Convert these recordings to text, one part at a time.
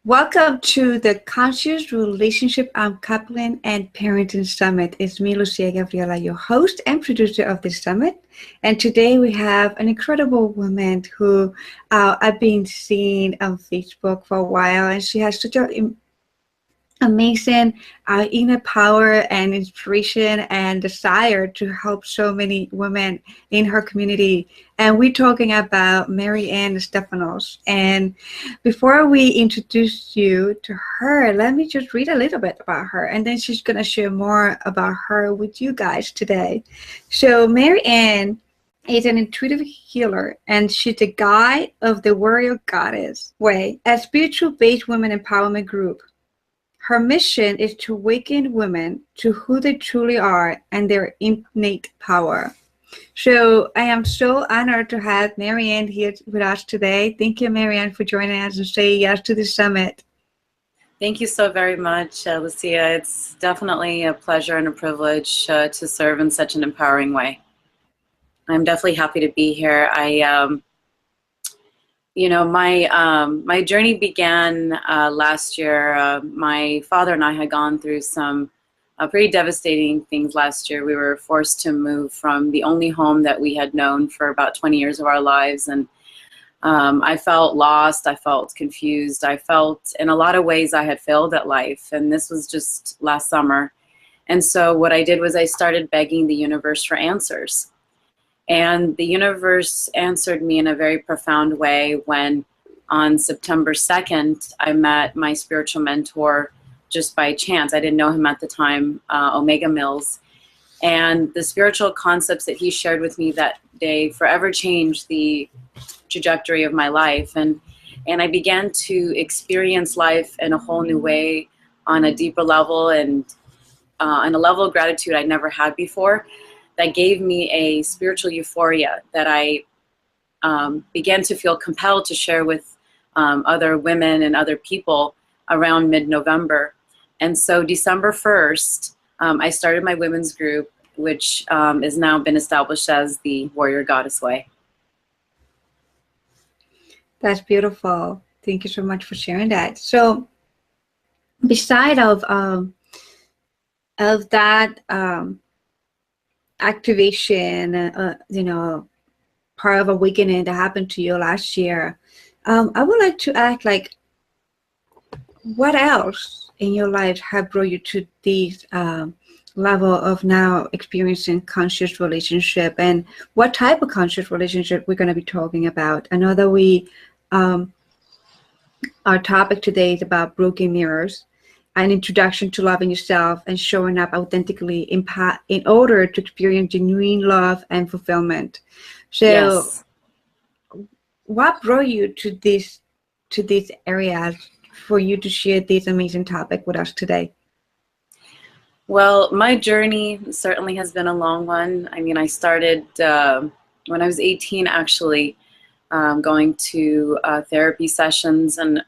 Welcome to the Conscious Relationship Coupling and Parenting Summit. It's me, Lucia Gabriela, your host and producer of this summit. And today we have an incredible woman who I've been seeing on Facebook for a while, and she has such a amazing inner power and inspiration and desire to help so many women in her community. And we're talking about Mary Ann Stefanos. And before we introduce you to her, let me just read a little bit about her, and then she's going to share more about her with you guys today. So Mary Ann is an intuitive healer, and she's the guide of the Warrior Goddess Way, a spiritual-based women empowerment group. Her mission is to awaken women to who they truly are and their innate power. So I am so honored to have Mary Ann here with us today. Thank you, Mary Ann, for joining us and saying yes to this summit. Thank you so very much, Lucia. It's definitely a pleasure and a privilege to serve in such an empowering way. I'm definitely happy to be here. My journey began last year. My father and I had gone through some pretty devastating things last year. We were forced to move from the only home that we had known for about 20 years of our lives. And I felt lost. I felt confused. I felt in a lot of ways I had failed at life. And this was just last summer. And so what I did was I started begging the universe for answers. And the universe answered me in a very profound way when on September 2nd, I met my spiritual mentor just by chance. I didn't know him at the time, Omega Mills. And the spiritual concepts that he shared with me that day forever changed the trajectory of my life. And I began to experience life in a whole new way on a deeper level and on a level of gratitude I'd never had before. That gave me a spiritual euphoria that I began to feel compelled to share with other women and other people around mid-November. And so December 1st, I started my women's group, which has now been established as the Warrior Goddess Way. That's beautiful. Thank you so much for sharing that. So beside of that activation, part of awakening that happened to you last year, I would like to ask, what else in your life have brought you to this level of now experiencing conscious relationship, and what type of conscious relationship we're going to be talking about? I know that our topic today is about broken mirrors, an introduction to loving yourself and showing up authentically in order to experience genuine love and fulfillment. So yes. What brought you to these areas for you to share this amazing topic with us today? Well, my journey certainly has been a long one. I mean, I started when I was 18, actually, going to therapy sessions and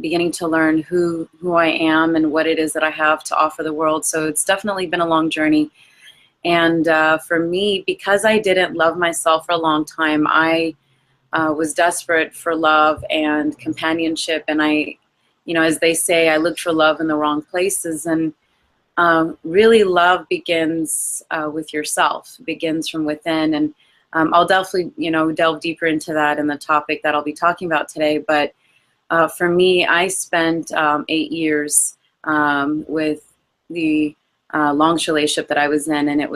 beginning to learn who I am and what it is that I have to offer the world. So it's definitely been a long journey. And for me, because I didn't love myself for a long time, I was desperate for love and companionship. And I, as they say, I looked for love in the wrong places. And really love begins with yourself, begins from within. And I'll definitely, delve deeper into that in the topic that I'll be talking about today. But for me, I spent 8 years with the longest relationship that I was in, and it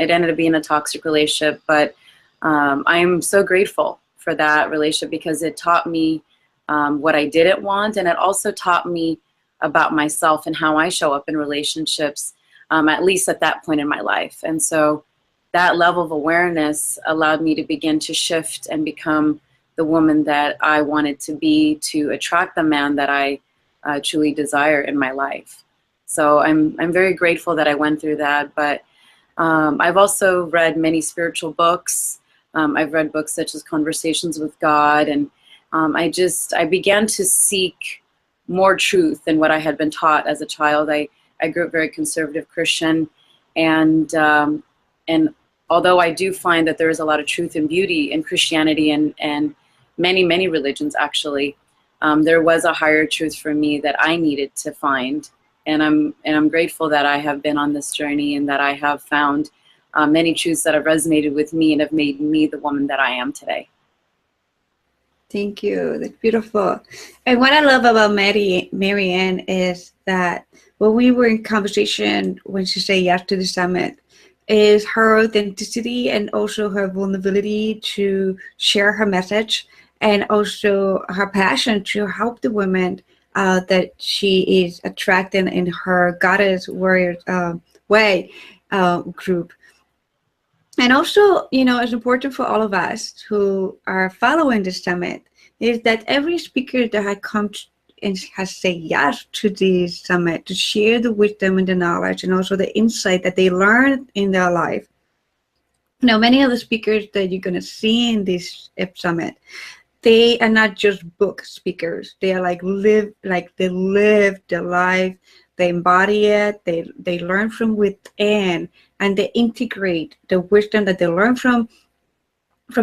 ended up being a toxic relationship. But I'm so grateful for that relationship because it taught me what I didn't want, and it also taught me about myself and how I show up in relationships, at least at that point in my life. And so that level of awareness allowed me to begin to shift and become the woman that I wanted to be, to attract the man that I truly desire in my life. So I'm very grateful that I went through that. But I've also read many spiritual books. I've read books such as Conversations with God, and I began to seek more truth than what I had been taught as a child. I grew up very conservative Christian, and although I do find that there is a lot of truth and beauty in Christianity and many religions actually, there was a higher truth for me that I needed to find. And I'm grateful that I have been on this journey and that I have found many truths that have resonated with me and have made me the woman that I am today. Thank you. That's beautiful. And what I love about Marianne is that when we were in conversation when she said yes to the summit, is her authenticity and also her vulnerability to share her message, and also her passion to help the women that she is attracting in her Goddess Warrior Way group. And also, it's important for all of us who are following the summit is that every speaker that has come and has said yes to the summit to share the wisdom and the knowledge and also the insight that they learned in their life. Now, many of the speakers that you're going to see in this summit, they are not just book speakers. They are they live their life, they embody it, they learn from within, and they integrate the wisdom that they learn from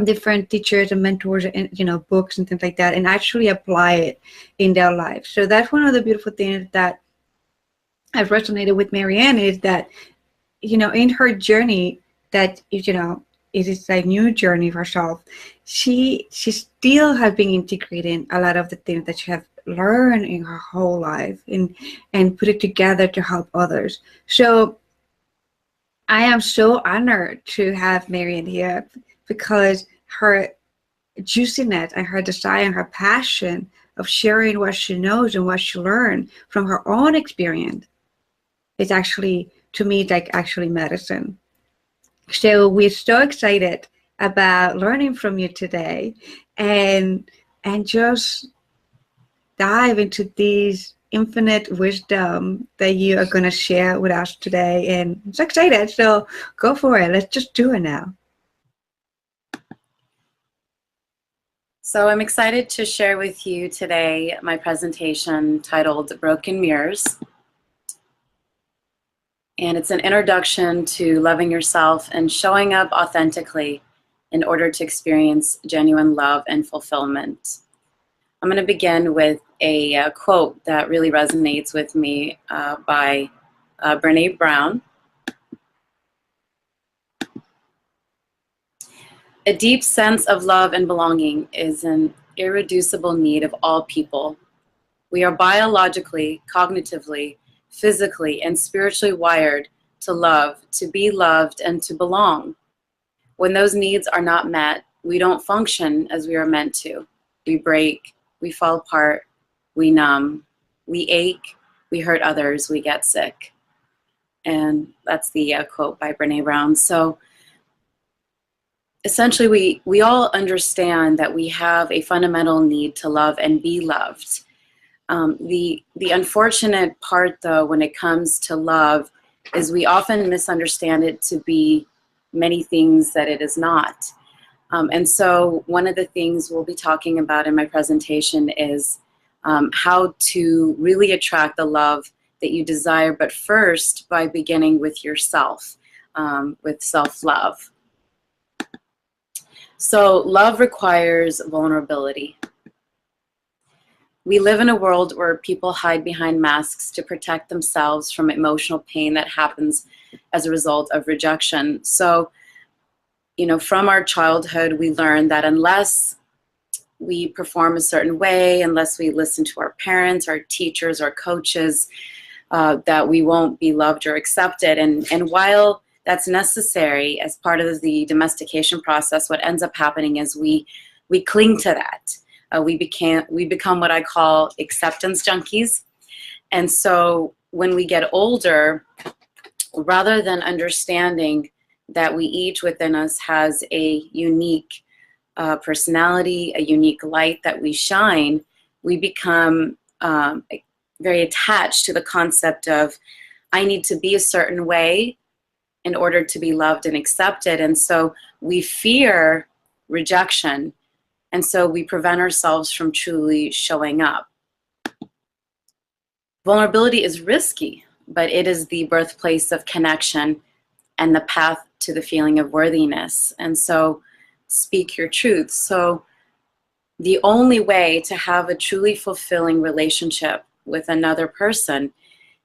different teachers and mentors and books and things like that, and actually apply it in their life. So that's one of the beautiful things that I've resonated with Marianne is that in her journey that it is a new journey for herself. She still has been integrating a lot of the things that she has learned in her whole life and put it together to help others. So I am so honored to have Marianne here because her juiciness and her desire and her passion of sharing what she knows and what she learned from her own experience is actually, to me, like actually medicine. So we're so excited about learning from you today and just dive into these infinite wisdom that you are going to share with us today. And I'm so excited. So go for it. Let's just do it now. So I'm excited to share with you today my presentation titled Broken Mirrors. And it's an introduction to loving yourself and showing up authentically in order to experience genuine love and fulfillment. I'm going to begin with a quote that really resonates with me by Brené Brown. A deep sense of love and belonging is an irreducible need of all people. We are biologically, cognitively, physically, and spiritually wired to love, to be loved, and to belong. When those needs are not met, we don't function as we are meant to. We break, we fall apart, we numb, we ache, we hurt others, we get sick. And that's the quote by Brené Brown. So essentially, we all understand that we have a fundamental need to love and be loved. The unfortunate part, though, when it comes to love, is we often misunderstand it to be many things that it is not. And so one of the things we'll be talking about in my presentation is how to really attract the love that you desire, but first by beginning with yourself, with self-love. So love requires vulnerability. We live in a world where people hide behind masks to protect themselves from emotional pain that happens as a result of rejection. So, from our childhood, we learn that unless we perform a certain way, unless we listen to our parents, our teachers, our coaches, that we won't be loved or accepted. And while that's necessary as part of the domestication process, what ends up happening is we cling to that. We become what I call acceptance junkies. And so when we get older, rather than understanding that we each within us has a unique personality, a unique light that we shine, we become very attached to the concept of, I need to be a certain way in order to be loved and accepted. And so we fear rejection. And so we prevent ourselves from truly showing up. Vulnerability is risky, but it is the birthplace of connection and the path to the feeling of worthiness. And so speak your truth. So the only way to have a truly fulfilling relationship with another person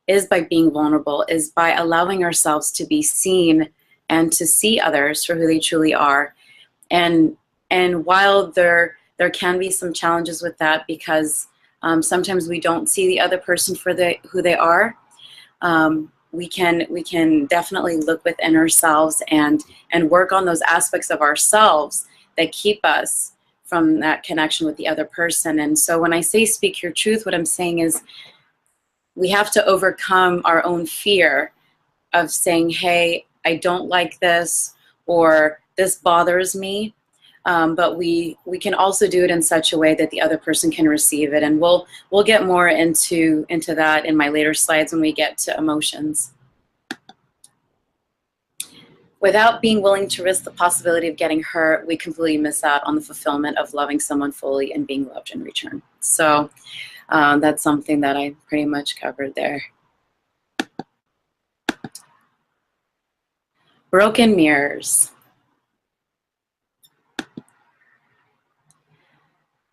is by being vulnerable, is by allowing ourselves to be seen and to see others for who they truly are. And while there can be some challenges with that, because sometimes we don't see the other person for who they are, we can definitely look within ourselves and work on those aspects of ourselves that keep us from that connection with the other person. And so when I say speak your truth, what I'm saying is we have to overcome our own fear of saying, hey, I don't like this, or this bothers me. But we can also do it in such a way that the other person can receive it. And we'll get more into that in my later slides when we get to emotions. Without being willing to risk the possibility of getting hurt, we completely miss out on the fulfillment of loving someone fully and being loved in return. So that's something that I pretty much covered there. Broken mirrors.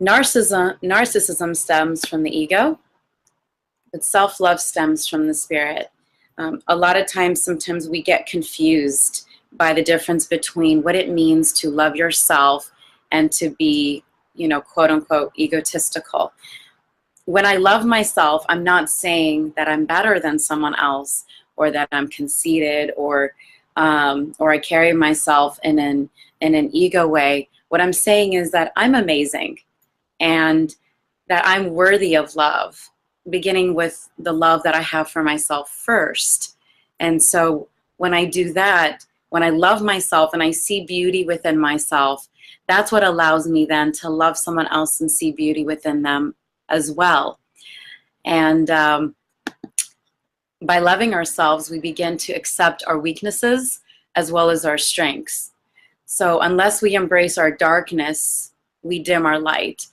Narcissism stems from the ego, but self-love stems from the spirit. A lot of times, sometimes we get confused by the difference between what it means to love yourself and to be, quote unquote, egotistical. When I love myself, I'm not saying that I'm better than someone else, or that I'm conceited, or I carry myself in an ego way. What I'm saying is that I'm amazing, and that I'm worthy of love, beginning with the love that I have for myself first. And so when I do that, when I love myself and I see beauty within myself, that's what allows me then to love someone else and see beauty within them as well. And by loving ourselves, we begin to accept our weaknesses as well as our strengths. So unless we embrace our darkness, we dim our light.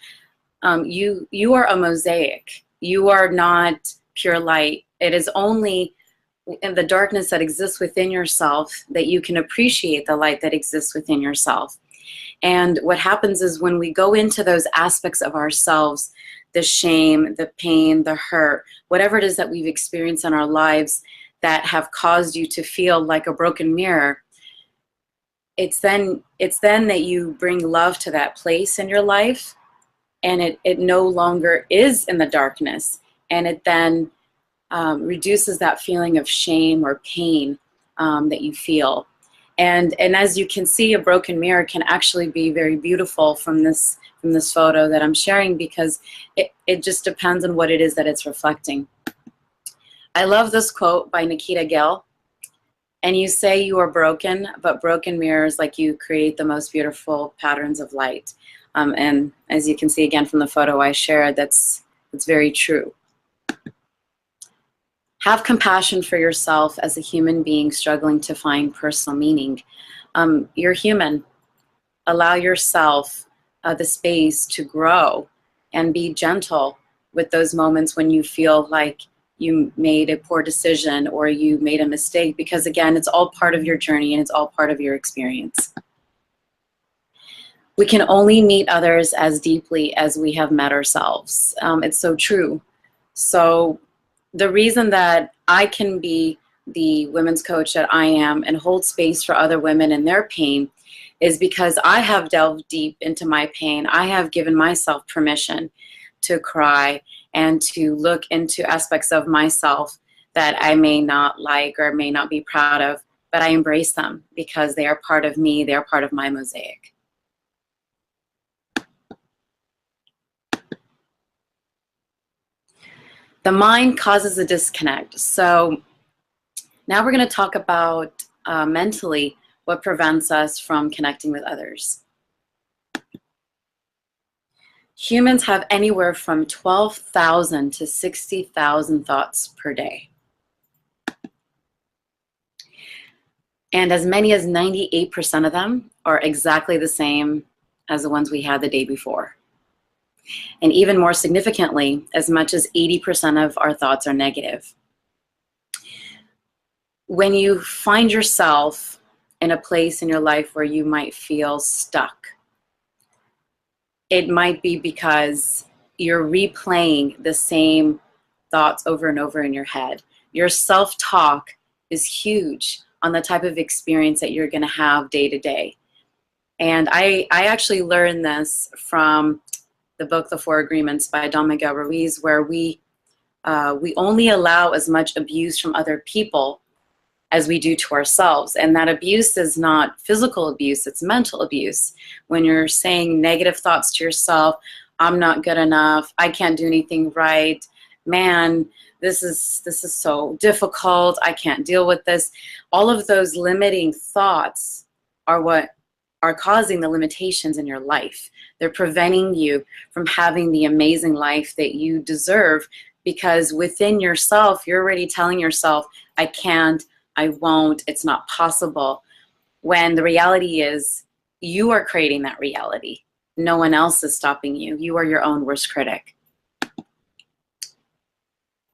You are a mosaic. You are not pure light. It is only in the darkness that exists within yourself that you can appreciate the light that exists within yourself. And what happens is when we go into those aspects of ourselves, the shame, the pain, the hurt, whatever it is that we've experienced in our lives that have caused you to feel like a broken mirror, it's then that you bring love to that place in your life, and it no longer is in the darkness, and it then reduces that feeling of shame or pain that you feel. And as you can see, a broken mirror can actually be very beautiful from this photo that I'm sharing, because it just depends on what it is that it's reflecting. I love this quote by Nikita Gill. And you say you are broken, but broken mirrors like you create the most beautiful patterns of light. And as you can see again from the photo I shared, that's very true. Have compassion for yourself as a human being struggling to find personal meaning. You're human. Allow yourself the space to grow and be gentle with those moments when you feel like you made a poor decision or you made a mistake, because again, it's all part of your journey and it's all part of your experience. We can only meet others as deeply as we have met ourselves. It's so true. So the reason that I can be the women's coach that I am and hold space for other women in their pain is because I have delved deep into my pain. I have given myself permission to cry and to look into aspects of myself that I may not like or may not be proud of, but I embrace them because they are part of me, they are part of my mosaic. The mind causes a disconnect. So now we're going to talk about mentally what prevents us from connecting with others. Humans have anywhere from 12,000 to 60,000 thoughts per day. And as many as 98% of them are exactly the same as the ones we had the day before. And even more significantly, as much as 80% of our thoughts are negative. When you find yourself in a place in your life where you might feel stuck, it might be because you're replaying the same thoughts over and over in your head. Your self-talk is huge on the type of experience that you're going to have day to day. And I actually learned this from the book The Four Agreements by Don Miguel Ruiz, where we only allow as much abuse from other people as we do to ourselves. And that abuse is not physical abuse, it's mental abuse. When you're saying negative thoughts to yourself, I'm not good enough, I can't do anything right, man, this is so difficult, I can't deal with this. All of those limiting thoughts are what are causing the limitations in your life. They're preventing you from having the amazing life that you deserve, because within yourself, you're already telling yourself, I can't, I won't, it's not possible. When the reality is, you are creating that reality. No one else is stopping you. You are your own worst critic.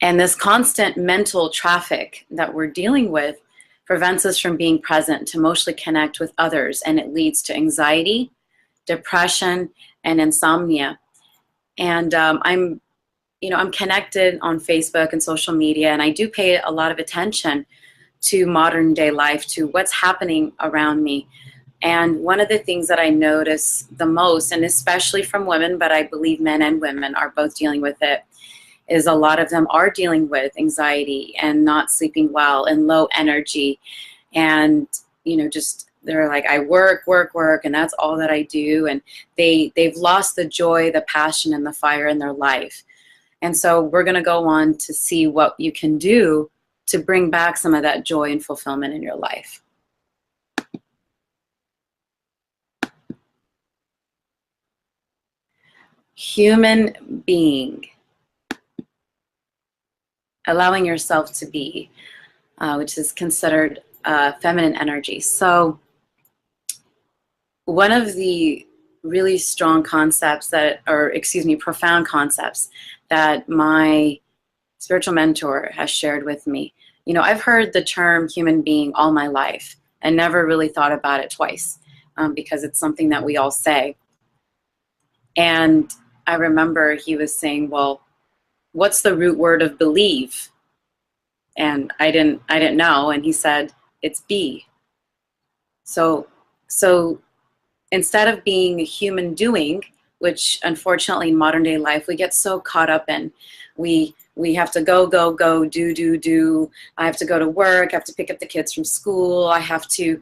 And this constant mental traffic that we're dealing with prevents us from being present to emotionally connect with others, and it leads to anxiety, depression, and insomnia. And I'm connected on Facebook and social media, and I do pay a lot of attention to modern day life, to what's happening around me. And one of the things that I notice the most, and especially from women, but I believe men and women are both dealing with it, is a lot of them are dealing with anxiety and not sleeping well and low energy. And, just they're like, I work, and that's all that I do. And they've lost the joy, the passion, and the fire in their life. And so we're going to go on to see what you can do to bring back some of that joy and fulfillment in your life. Human being. Allowing yourself to be, which is considered feminine energy. So one of the really strong concepts profound concepts that my spiritual mentor has shared with me. I've heard the term human being all my life and never really thought about it twice, because it's something that we all say. And I remember he was saying, well, what's the root word of believe? And I didn't know. And he said, it's be. So instead of being a human doing, which unfortunately in modern day life, we get so caught up in, we have to go, do. I have to go to work. I have to pick up the kids from school. I have to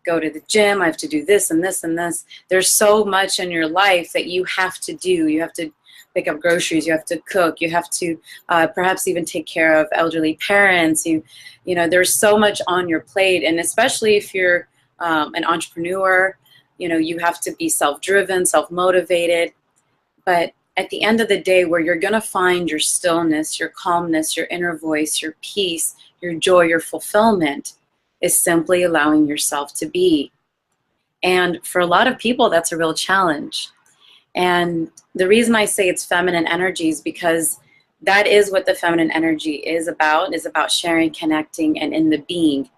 go to the gym. I have to do this and this and this. There's so much in your life that you have to do. You have to pick up groceries, you have to cook, you have to perhaps even take care of elderly parents. There's so much on your plate, and especially if you're an entrepreneur, you have to be self-driven, self-motivated. But at the end of the day, where you're going to find your stillness, your calmness, your inner voice, your peace, your joy, your fulfillment, is simply allowing yourself to be. And for a lot of people, that's a real challenge. And the reason I say it's feminine energy is because that is what the feminine energy is about sharing, connecting, and in the being.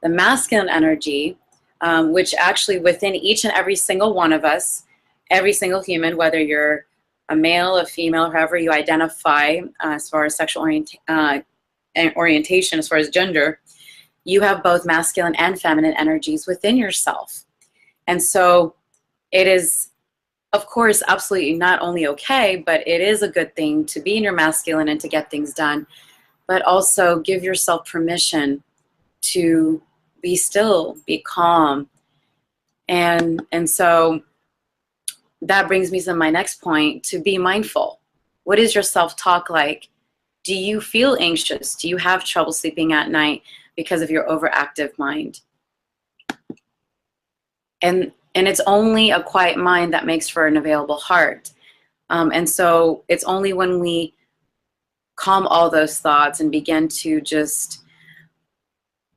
The masculine energy, which actually within each and every single one of us, every single human, whether you're a male, a female, however you identify as far as sexual orientation, as far as gender, you have both masculine and feminine energies within yourself. And so it is, of course, absolutely not only okay, but it is a good thing to be in your masculine and to get things done, but also give yourself permission to be still, be calm. And so that brings me to my next point, to be mindful. What is your self-talk like? Do you feel anxious? Do you have trouble sleeping at night because of your overactive mind? And it's only a quiet mind that makes for an available heart. And so it's only when we calm all those thoughts and begin to just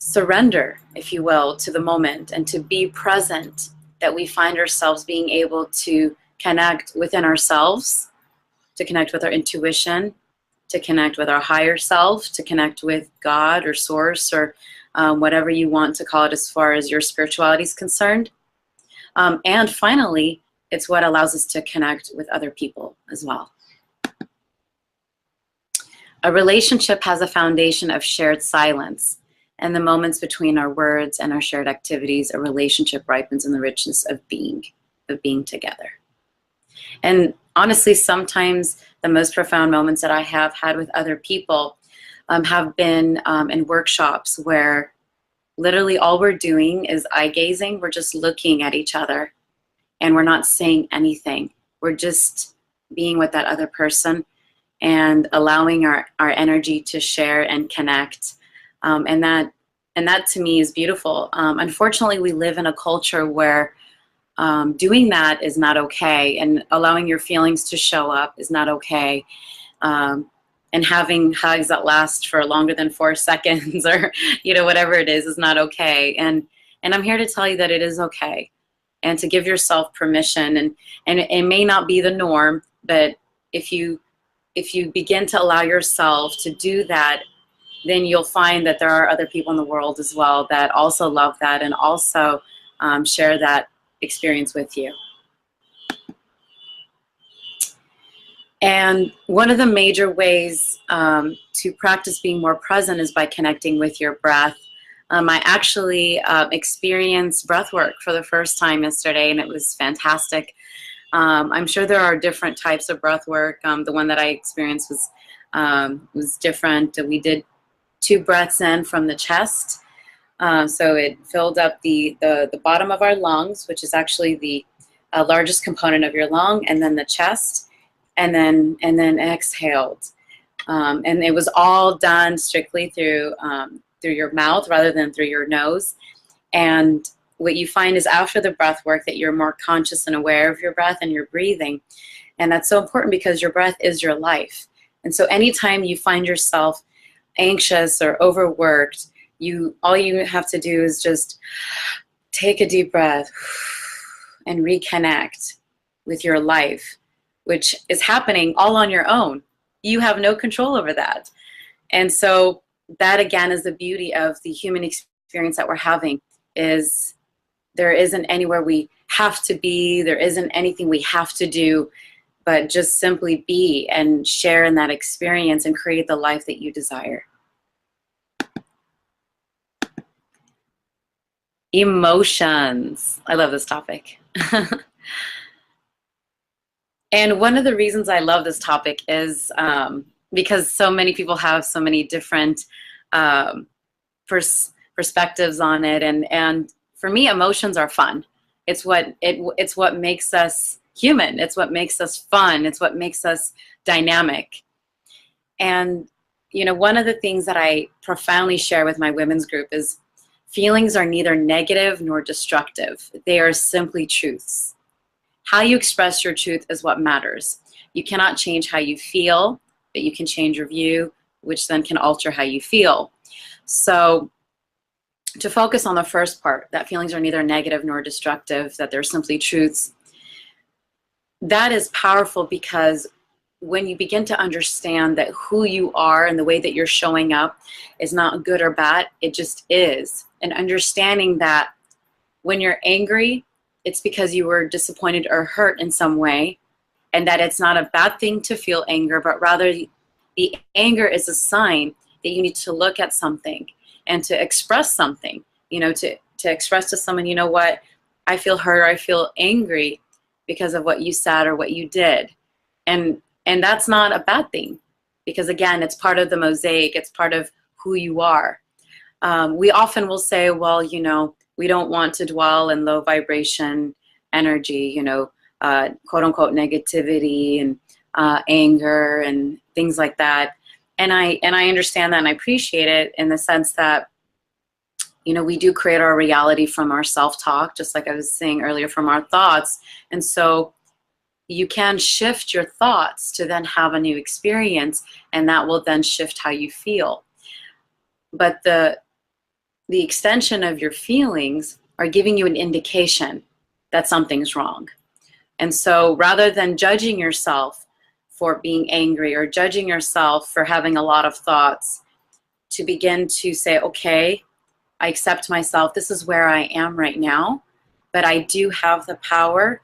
surrender, if you will, to the moment and to be present, that we find ourselves being able to connect within ourselves, to connect with our intuition, to connect with our higher self, to connect with God or source, or whatever you want to call it as far as your spirituality is concerned. And finally, it's what allows us to connect with other people as well. A relationship has a foundation of shared silence. And the moments between our words and our shared activities, a relationship ripens in the richness of being together. And honestly, sometimes the most profound moments that I have had with other people have been in workshops where literally all we're doing is eye gazing. We're just looking at each other and we're not saying anything. We're just being with that other person and allowing our energy to share and connect. And that to me is beautiful. Unfortunately, we live in a culture where doing that is not okay, and allowing your feelings to show up is not okay. And having hugs that last for longer than 4 seconds or, whatever it is not okay. And I'm here to tell you that it is okay, and to give yourself permission. And it may not be the norm, but if you begin to allow yourself to do that, then you'll find that there are other people in the world as well that also love that and also share that experience with you. And one of the major ways to practice being more present is by connecting with your breath. I actually experienced breath work for the first time yesterday, and it was fantastic. I'm sure there are different types of breath work. The one that I experienced was different. We did 2 breaths in from the chest. So it filled up the bottom of our lungs, which is actually the largest component of your lung, and then the chest, and then exhaled. And it was all done strictly through your mouth rather than through your nose. And what you find is after the breath work that you're more conscious and aware of your breath and your breathing. And that's so important because your breath is your life. And so anytime you find yourself anxious or overworked, all you have to do is just take a deep breath and reconnect with your life, which is happening all on your own. You have no control over that. And so that, again, is the beauty of the human experience that we're having, is there isn't anywhere we have to be, there isn't anything we have to do, but just simply be and share in that experience and create the life that you desire. Emotions. I love this topic. And one of the reasons I love this topic is because so many people have so many different perspectives on it. And for me, emotions are fun. It's what makes us human. It's what makes us fun. It's what makes us dynamic. And, one of the things that I profoundly share with my women's group is feelings are neither negative nor destructive. They are simply truths. How you express your truth is what matters. You cannot change how you feel, but you can change your view, which then can alter how you feel. So to focus on the first part, that feelings are neither negative nor destructive, that they're simply truths, that is powerful, because when you begin to understand that who you are and the way that you're showing up is not good or bad, it just is. And understanding that when you're angry, it's because you were disappointed or hurt in some way, and that it's not a bad thing to feel anger, but rather the anger is a sign that you need to look at something and to express something, to express to someone, you know what, I feel hurt or I feel angry because of what you said or what you did. And that's not a bad thing, because again, it's part of the mosaic, it's part of who you are. We often will say, well, we don't want to dwell in low vibration energy, quote unquote negativity and anger and things like that. And I understand that, and I appreciate it in the sense that, we do create our reality from our self-talk, just like I was saying earlier, from our thoughts. And so you can shift your thoughts to then have a new experience, and that will then shift how you feel. But the extension of your feelings are giving you an indication that something's wrong. And so rather than judging yourself for being angry or judging yourself for having a lot of thoughts, to begin to say, okay, I accept myself. This is where I am right now, but I do have the power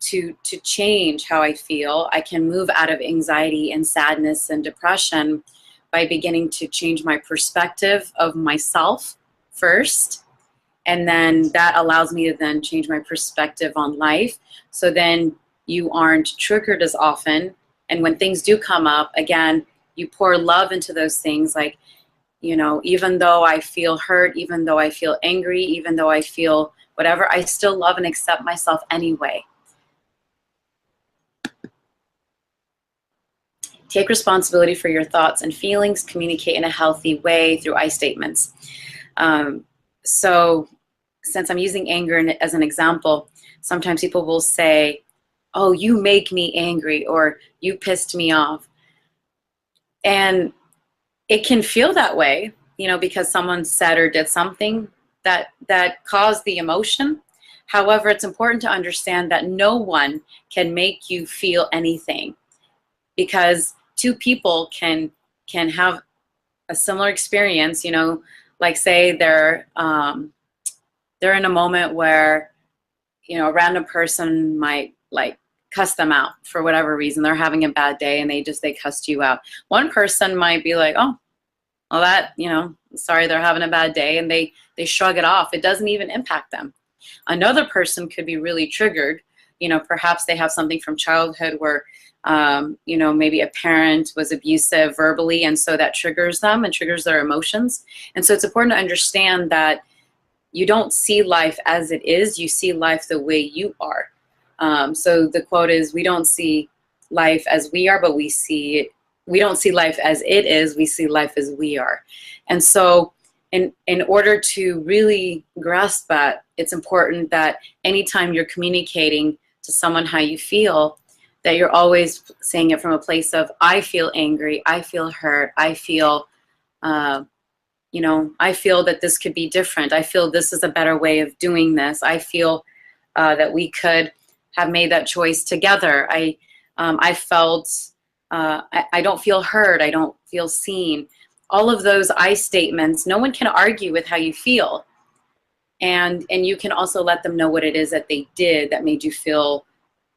to change how I feel. I can move out of anxiety and sadness and depression by beginning to change my perspective of myself first. And then that allows me to then change my perspective on life. So then you aren't triggered as often. And when things do come up, again, you pour love into those things. Like, you know, even though I feel hurt, even though I feel angry, even though I feel whatever, I still love and accept myself anyway. Take responsibility for your thoughts and feelings. Communicate in a healthy way through I statements. So since I'm using anger as an example, sometimes people will say, oh, you make me angry, or you pissed me off. And it can feel that way, you know, because someone said or did something that caused the emotion. However, it's important to understand that no one can make you feel anything, because two people can have a similar experience, you know, like say they're in a moment where, you know, a random person might like cuss them out for whatever reason. They're having a bad day and they cussed you out. One person might be like, oh, well, that, you know, sorry, they're having a bad day, and they shrug it off. It doesn't even impact them. Another person could be really triggered. You know, perhaps they have something from childhood where, you know, maybe a parent was abusive verbally, and so that triggers them and triggers their emotions. And so it's important to understand that you don't see life as it is, you see life the way you are. So the quote is, we don't see life as we are, but we don't see life as it is, we see life as we are. And so in order to really grasp that, it's important that anytime you're communicating to someone how you feel, that you're always saying it from a place of, I feel angry, I feel hurt, I feel, you know, I feel that this could be different. I feel this is a better way of doing this. I feel that we could have made that choice together. I felt, I don't feel heard. I don't feel seen. All of those I statements, no one can argue with how you feel. And you can also let them know what it is that they did that made you feel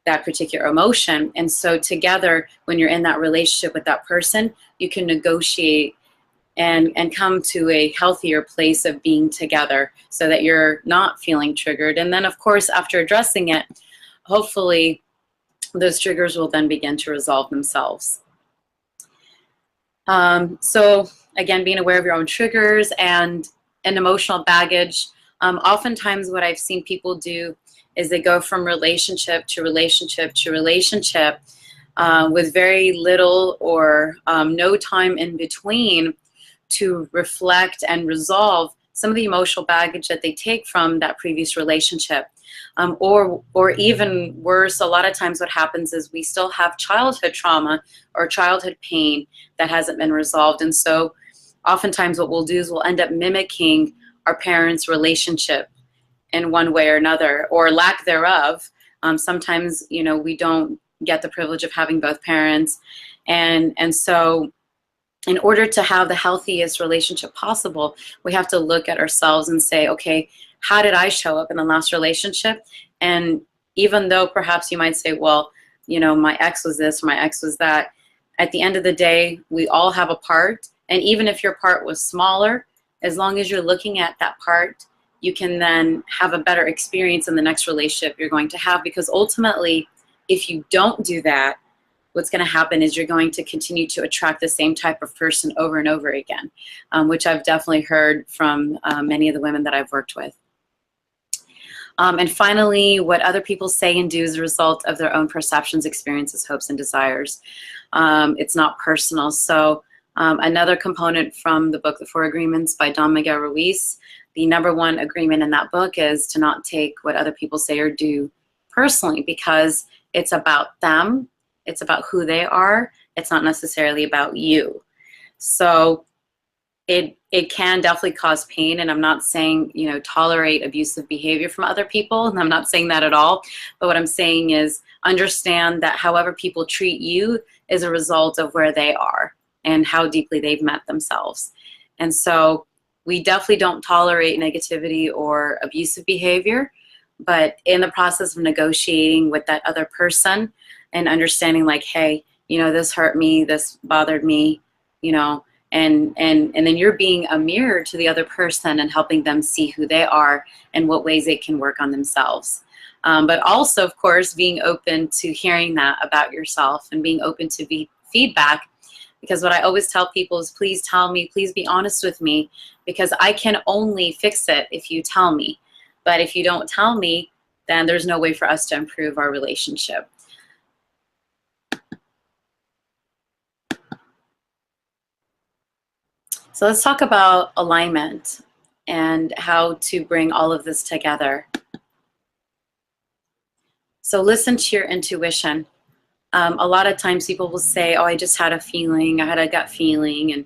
that particular emotion. And so together, when you're in that relationship with that person, you can negotiate and come to a healthier place of being together so that you're not feeling triggered. And then, of course, after addressing it, hopefully those triggers will then begin to resolve themselves. So again, being aware of your own triggers and emotional baggage. Oftentimes what I've seen people do is they go from relationship to relationship to relationship with very little or no time in between to reflect and resolve some of the emotional baggage that they take from that previous relationship. Or even worse, a lot of times what happens is we still have childhood trauma or childhood pain that hasn't been resolved. And so oftentimes what we'll do is we'll end up mimicking our parents' relationship in one way or another, or lack thereof. Sometimes, you know, we don't get the privilege of having both parents. And so in order to have the healthiest relationship possible, we have to look at ourselves and say, okay, how did I show up in the last relationship? And even though perhaps you might say, well, you know, my ex was this, my ex was that, at the end of the day, we all have a part. And even if your part was smaller, as long as you're looking at that part, you can then have a better experience in the next relationship you're going to have. Because ultimately, if you don't do that, what's going to happen is you're going to continue to attract the same type of person over and over again, which I've definitely heard from many of the women that I've worked with. And finally, what other people say and do is a result of their own perceptions, experiences, hopes, and desires. It's not personal. So another component from the book, The Four Agreements by Don Miguel Ruiz, the #1 agreement in that book is to not take what other people say or do personally, because it's about them. It's about who they are. It's not necessarily about you. So it can definitely cause pain, and I'm not saying, you know, tolerate abusive behavior from other people, and I'm not saying that at all. But what I'm saying is understand that however people treat you is a result of where they are and how deeply they've met themselves. And so we definitely don't tolerate negativity or abusive behavior. But in the process of negotiating with that other person and understanding like, hey, this hurt me, this bothered me, and then you're being a mirror to the other person and helping them see who they are and what ways they can work on themselves. But also, of course, being open to hearing that about yourself and being open to feedback. Because what I always tell people is, please tell me, please be honest with me, because I can only fix it if you tell me. But if you don't tell me, then there's no way for us to improve our relationship. So let's talk about alignment and how to bring all of this together. So listen to your intuition. A lot of times people will say, oh, I just had a feeling, I had a gut feeling. And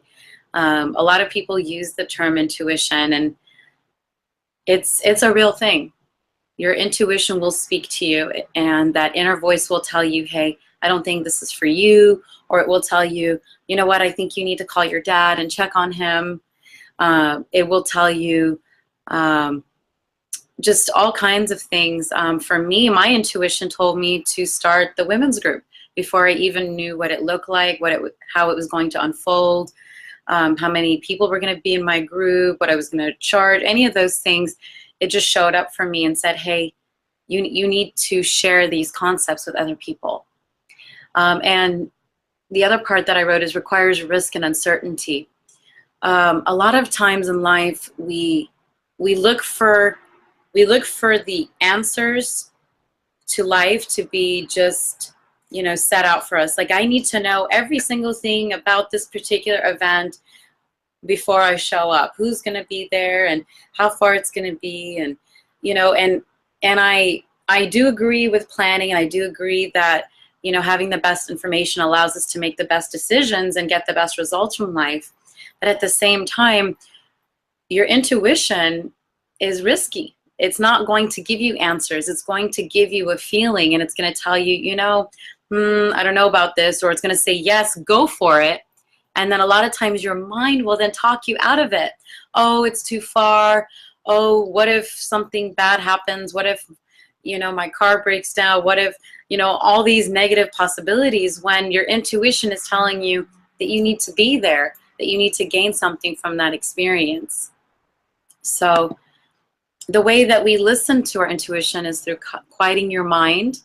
a lot of people use the term intuition, and it's a real thing. Your intuition will speak to you, and that inner voice will tell you, hey, I don't think this is for you. Or it will tell you, you know what, I think you need to call your dad and check on him. It will tell you just all kinds of things. For me, my intuition told me to start the women's group before I even knew what it looked like, how it was going to unfold, how many people were going to be in my group, what I was going to charge, any of those things. It just showed up for me and said, hey, you need to share these concepts with other people. And the other part that I wrote is requires risk and uncertainty. A lot of times in life, we look for the answers to life to be just, set out for us. Like, I need to know every single thing about this particular event before I show up. Who's going to be there and how far it's going to be, and and I do agree with planning, and I do agree that having the best information allows us to make the best decisions and get the best results from life. But at the same time, your intuition is risky. It's not going to give you answers. It's going to give you a feeling, and it's going to tell you, I don't know about this, or it's going to say, yes, go for it. And then a lot of times your mind will then talk you out of it. Oh, it's too far. Oh, what if something bad happens? What if, my car breaks down? What if, all these negative possibilities, when your intuition is telling you that you need to be there, that you need to gain something from that experience. So the way that we listen to our intuition is through quieting your mind,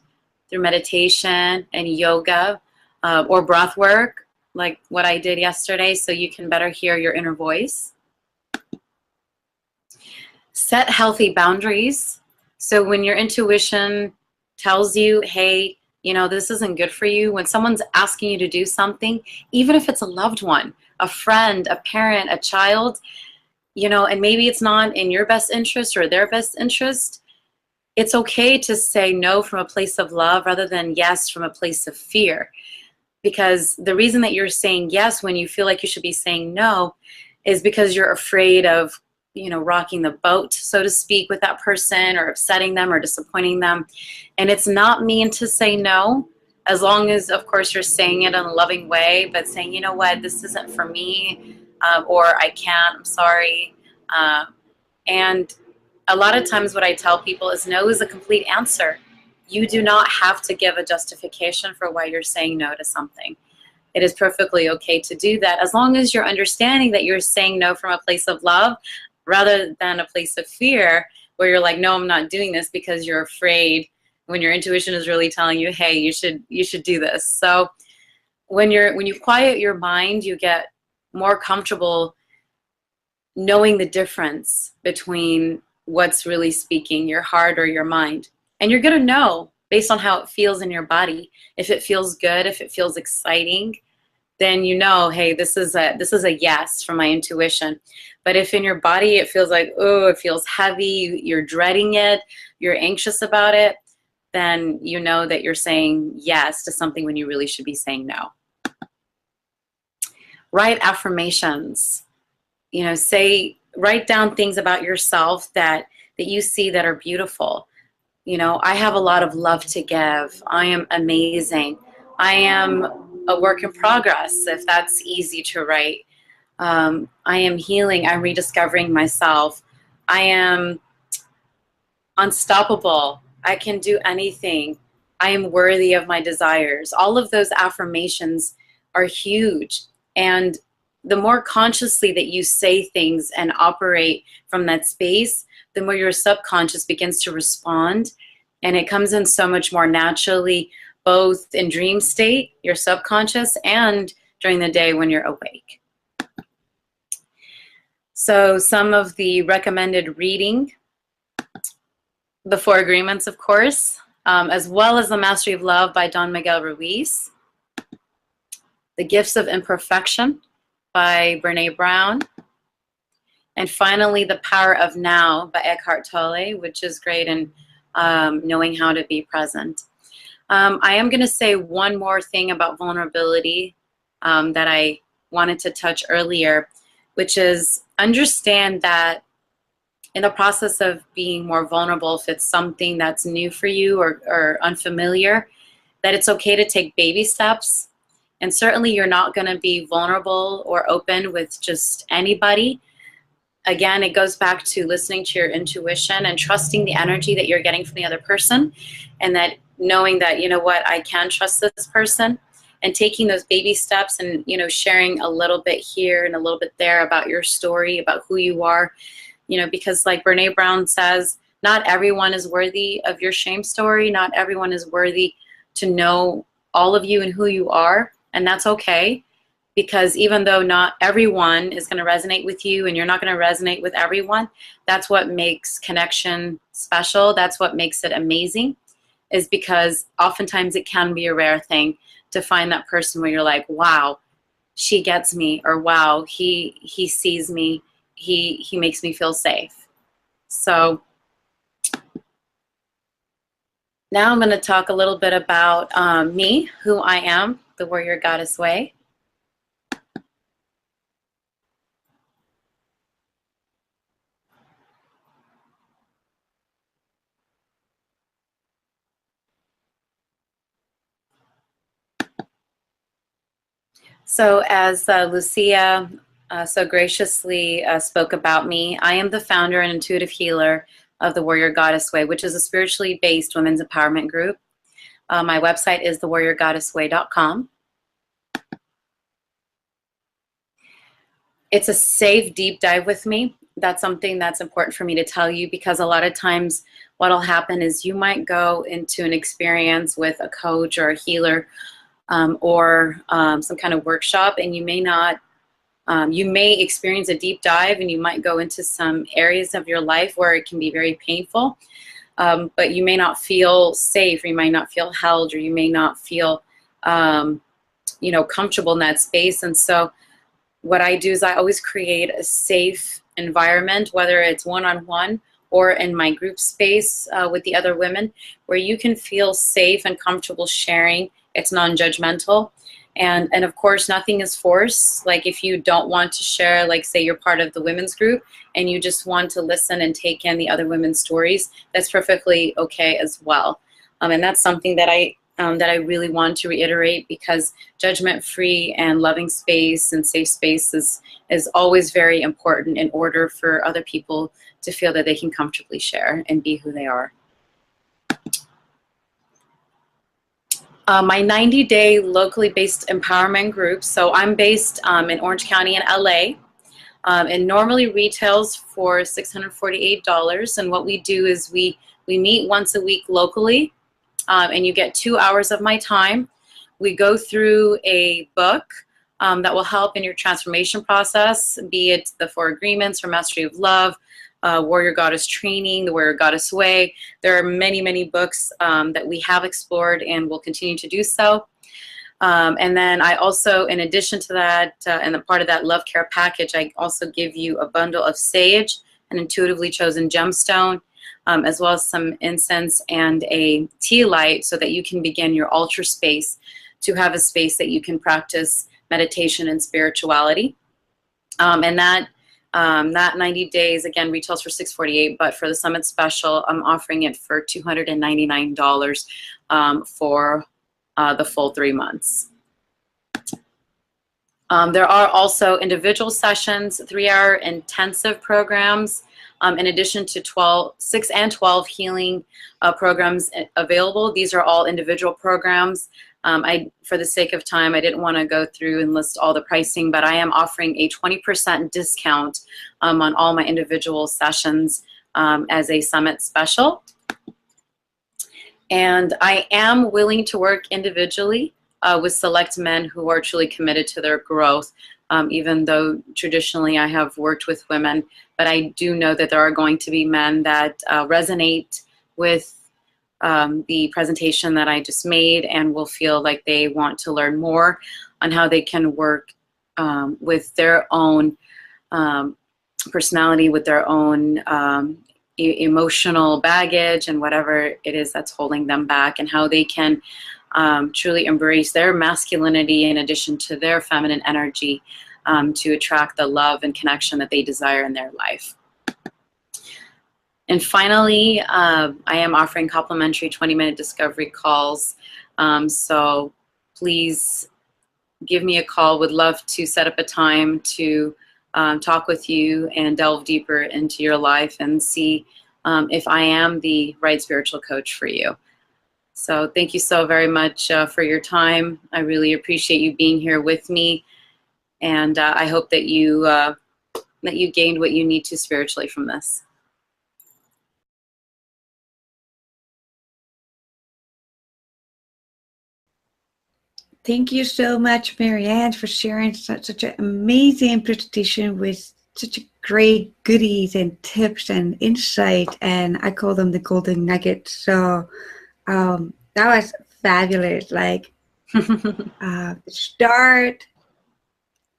through meditation and yoga, or breath work, like what I did yesterday, so you can better hear your inner voice. Set healthy boundaries. So when your intuition tells you, hey, this isn't good for you, when someone's asking you to do something, even if it's a loved one, a friend, a parent, a child, and maybe it's not in your best interest or their best interest, it's okay to say no from a place of love rather than yes from a place of fear. Because the reason that you're saying yes when you feel like you should be saying no is because you're afraid of, rocking the boat, so to speak, with that person, or upsetting them or disappointing them. And it's not mean to say no, as long as, of course, you're saying it in a loving way, but saying, you know what, this isn't for me, or I can't, I'm sorry. And a lot of times what I tell people is no is a complete answer. You do not have to give a justification for why you're saying no to something. It is perfectly okay to do that, as long as you're understanding that you're saying no from a place of love rather than a place of fear, where you're like, no, I'm not doing this, because you're afraid, when your intuition is really telling you, hey, you should do this. So when you quiet your mind, you get more comfortable knowing the difference between what's really speaking, your heart or your mind. And you're going to know based on how it feels in your body. If it feels good, if it feels exciting, then hey, this is a yes from my intuition. But if in your body it feels like, oh, it feels heavy, you're dreading it, you're anxious about it, then you know that you're saying yes to something when you really should be saying no. Write affirmations. Write down things about yourself that you see that are beautiful. I have a lot of love to give. I am amazing. I am a work in progress, if that's easy to write. I am healing. I'm rediscovering myself. I am unstoppable, I can do anything, I am worthy of my desires. All of those affirmations are huge. And the more consciously that you say things and operate from that space, the more your subconscious begins to respond. And it comes in so much more naturally, both in dream state, your subconscious, and during the day when you're awake. So some of the recommended reading, The Four Agreements, of course, as well as The Mastery of Love by Don Miguel Ruiz, The Gifts of Imperfection by Brene Brown, and finally The Power of Now by Eckhart Tolle, which is great in knowing how to be present. I am going to say one more thing about vulnerability that I wanted to touch earlier, which is understand that in the process of being more vulnerable, if it's something that's new for you or unfamiliar, that it's okay to take baby steps. And certainly you're not going to be vulnerable or open with just anybody. Again, it goes back to listening to your intuition and trusting the energy that you're getting from the other person, and that knowing that, you know what, I can trust this person, and taking those baby steps and, you know, sharing a little bit here and a little bit there about your story, about who you are, you know, because like Brene Brown says, not everyone is worthy of your shame story. Not everyone is worthy to know all of you and who you are. And that's okay, because even though not everyone is going to resonate with you and you're not going to resonate with everyone, that's what makes connection special. That's what makes it amazing, is because oftentimes it can be a rare thing to find that person where you're like, wow, she gets me, or wow, he sees me, he makes me feel safe. So now I'm going to talk a little bit about me, who I am, the Warrior Goddess Way. So as Lucia so graciously spoke about me, I am the founder and intuitive healer of the Warrior Goddess Way, which is a spiritually based women's empowerment group. My website is thewarriorgoddessway.com. It's a safe deep dive with me. That's something that's important for me to tell you, because a lot of times what'll happen is you might go into an experience with a coach or a healer or some kind of workshop, and you may not, you may experience a deep dive, and you might go into some areas of your life where it can be very painful, but you may not feel safe, or you might not feel held, or you may not feel, you know, comfortable in that space. And so what I do is I always create a safe environment, whether it's one-on-one or in my group space with the other women, where you can feel safe and comfortable sharing. It's non-judgmental. And of course, nothing is forced. Like if you don't want to share, like say you're part of the women's group and you just want to listen and take in the other women's stories, that's perfectly okay as well. And that's something that I really want to reiterate, because judgment-free and loving space and safe space is always very important in order for other people to feel that they can comfortably share and be who they are. My 90-day locally based empowerment group. So I'm based in Orange County in LA. It normally retails for $648. And what we do is we meet once a week locally, and you get 2 hours of my time. We go through a book that will help in your transformation process, be it the Four Agreements or Mastery of Love, Warrior Goddess Training, the Warrior Goddess Way. There are many, many books that we have explored and will continue to do so. And then I also, in addition to that, and a part of that love care package, I also give you a bundle of sage, an intuitively chosen gemstone, as well as some incense and a tea light, so that you can begin your altar space, to have a space that you can practice meditation and spirituality. And that 90 days, again, retails for $648, but for the Summit Special, I'm offering it for $299 for the full 3 months. There are also individual sessions, 3-hour intensive programs, in addition to 6 and 12 healing programs available. These are all individual programs. For the sake of time, I didn't want to go through and list all the pricing, but I am offering a 20% discount on all my individual sessions as a summit special. And I am willing to work individually with select men who are truly committed to their growth, even though traditionally I have worked with women. But I do know that there are going to be men that resonate with the presentation that I just made and will feel like they want to learn more on how they can work with their own personality, with their own emotional baggage and whatever it is that's holding them back, and how they can truly embrace their masculinity in addition to their feminine energy to attract the love and connection that they desire in their life. And finally, I am offering complimentary 20-minute discovery calls. So please give me a call. Would love to set up a time to talk with you and delve deeper into your life and see if I am the right spiritual coach for you. So thank you so very much for your time. I really appreciate you being here with me, and I hope that you gained what you need to spiritually from this. Thank you so much, Marianne, for sharing such an amazing presentation with such great goodies and tips and insight, and I call them the golden nuggets. So that was fabulous. Like the start,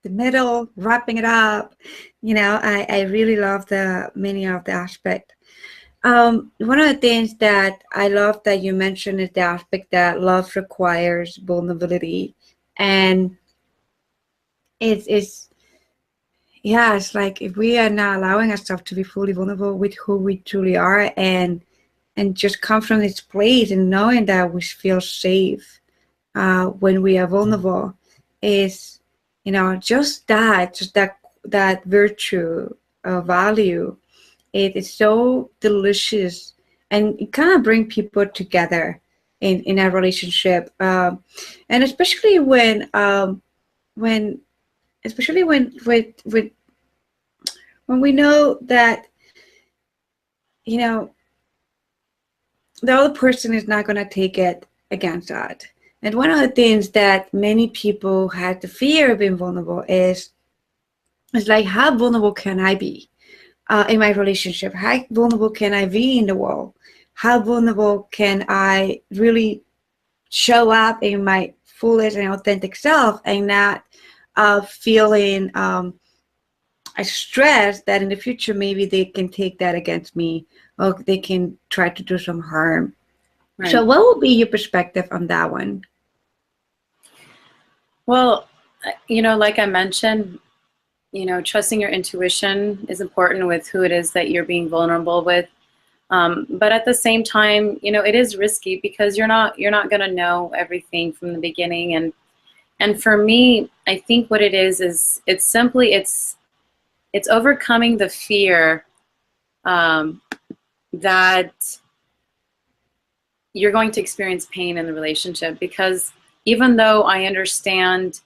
the middle, wrapping it up. I really love many of the aspects. One of the things that I love that you mentioned is the aspect that love requires vulnerability, and it's like if we are not allowing ourselves to be fully vulnerable with who we truly are, and just come from this place and knowing that we feel safe when we are vulnerable, is just that virtue of value. It is so delicious, and it kind of brings people together in a relationship, and especially when we know that the other person is not going to take it against us. And one of the things that many people have the fear of being vulnerable is like, how vulnerable can I be in my relationship? How vulnerable can I be in the world? How vulnerable can I really show up in my fullest and authentic self, and not feeling a stress that in the future maybe they can take that against me, or they can try to do some harm. Right. So what will be your perspective on that one? Well, like I mentioned, trusting your intuition is important with who it is that you're being vulnerable with. But at the same time, it is risky because you're not going to know everything from the beginning. And for me, I think what it is it's overcoming the fear that you're going to experience pain in the relationship. Because even though I understand,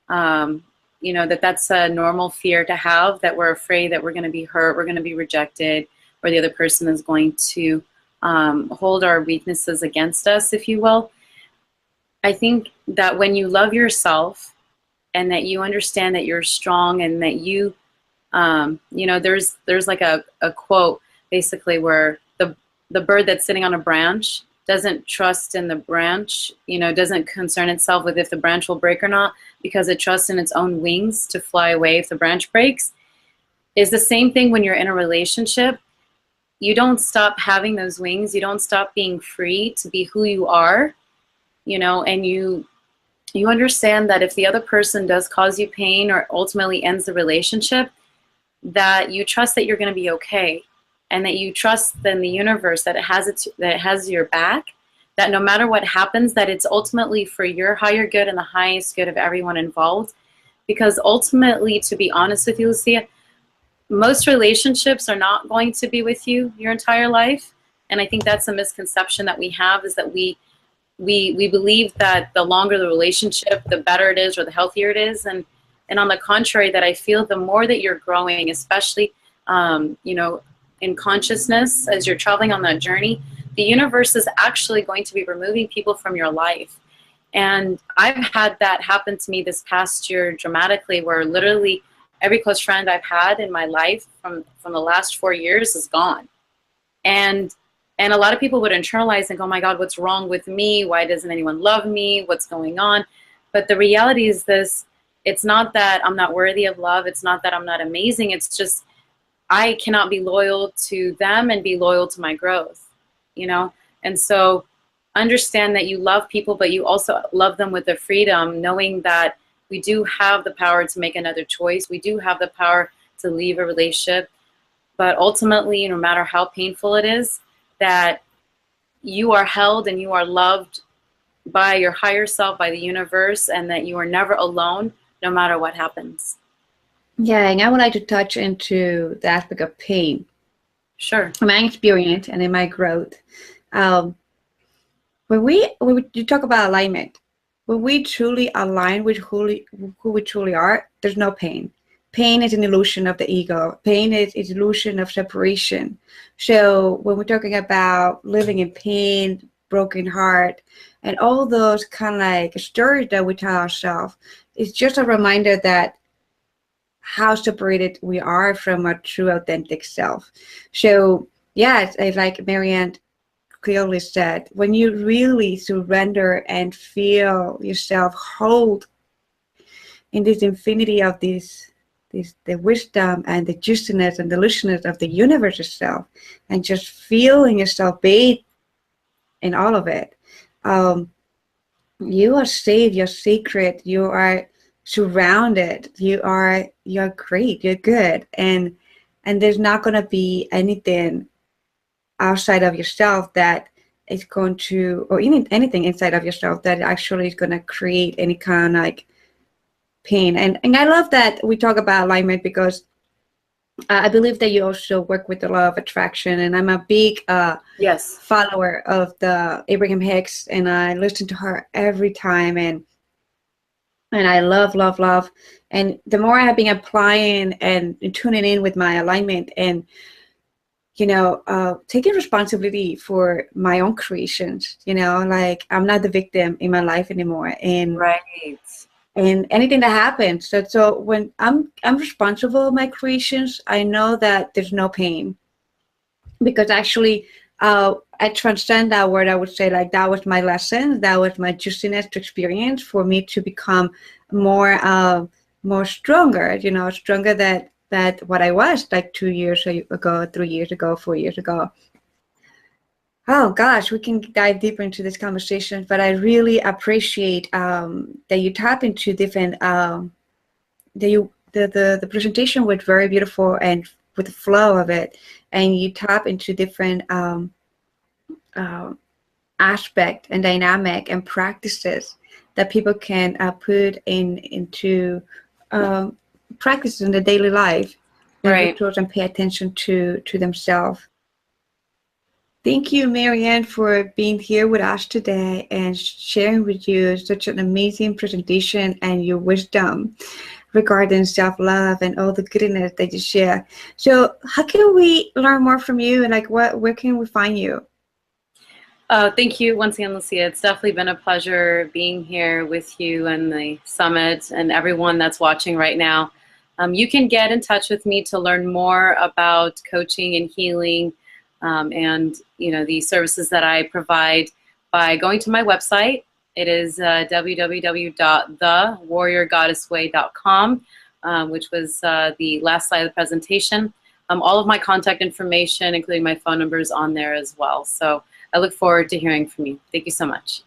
that's a normal fear to have, that we're afraid that we're going to be hurt, we're going to be rejected, or the other person is going to hold our weaknesses against us, if you will. I think that when you love yourself and that you understand that you're strong, and that you, there's like a quote basically where the bird that's sitting on a branch doesn't trust in the branch, doesn't concern itself with if the branch will break or not, because it trusts in its own wings to fly away if the branch breaks. Is the same thing when you're in a relationship. You don't stop having those wings. You don't stop being free to be who you are, and you understand that if the other person does cause you pain or ultimately ends the relationship, that you trust that you're going to be okay, and that you trust in the universe that it has your back, that no matter what happens, that it's ultimately for your higher good and the highest good of everyone involved. Because ultimately, to be honest with you, Lucia, most relationships are not going to be with you your entire life. And I think that's a misconception that we have, is that we believe that the longer the relationship, the better it is, or the healthier it is. And on the contrary, that I feel the more that you're growing, especially in consciousness, as you're traveling on that journey, the universe is actually going to be removing people from your life. And I've had that happen to me this past year dramatically, where literally every close friend I've had in my life from the last 4 years is gone. And a lot of people would internalize and go, oh my God, what's wrong with me? Why doesn't anyone love me? What's going on? But the reality is this: it's not that I'm not worthy of love. It's not that I'm not amazing. It's just I cannot be loyal to them and be loyal to my growth, And so understand that you love people, but you also love them with the freedom, knowing that we do have the power to make another choice. We do have the power to leave a relationship. But ultimately, no matter how painful it is, that you are held and you are loved by your higher self, by the universe, and that you are never alone, no matter what happens. Yeah, and I would like to touch into the aspect of pain. Sure. In my experience and in my growth, when you talk about alignment, when we truly align with who we truly are, there's no pain. Pain is an illusion of the ego. Pain is illusion of separation. So when we're talking about living in pain, broken heart, and all those kind of like stories that we tell ourselves, it's just a reminder that how separated we are from our true authentic self. So yeah, it's like Marianne clearly said, when you really surrender and feel yourself hold in this infinity of the wisdom and the juiciness and delusiveness of the universe itself, and just feeling yourself bathed in all of it, you are safe, you're sacred, you are surrounded, you're great, you're good, and there's not going to be anything outside of yourself that is going to, or even anything inside of yourself that actually is going to create any kind of like pain. And I love that we talk about alignment, because I believe that you also work with the law of attraction, and I'm a big yes follower of the Abraham Hicks, and I listen to her every time, and I love, love, love. And the more I have been applying and tuning in with my alignment, and taking responsibility for my own creations, like I'm not the victim in my life anymore, and right. And anything that happens. So when I'm responsible for my creations, I know that there's no pain, because actually I transcend that word. I would say like that was my lesson, that was my juiciness to experience for me to become more stronger, stronger that what I was like 2 years ago, 3 years ago, 4 years ago. Oh gosh, we can dive deeper into this conversation, but I really appreciate that you tap into different. The presentation was very beautiful, and with the flow of it, and you tap into different aspect and dynamic and practices that people can put into practices in their daily life, and Right. rituals, and pay attention to themselves. Thank you, Marianne, for being here with us today and sharing with you such an amazing presentation and your wisdom regarding self-love and all the goodness that you share. So how can we learn more from you, and like where can we find you? Thank you once again, Lucia. It's definitely been a pleasure being here with you and the summit and everyone that's watching right now. You can get in touch with me to learn more about coaching and healing, and the services that I provide by going to my website. It is www.thewarriorgoddessway.com, which was the last slide of the presentation. All of my contact information, including my phone number, is on there as well. So I look forward to hearing from you. Thank you so much.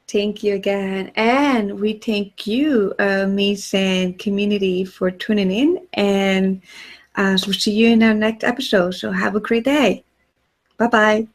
Thank you again. And we thank you, amazing community, for tuning in. And we'll see you in our next episode. So have a great day. Bye-bye.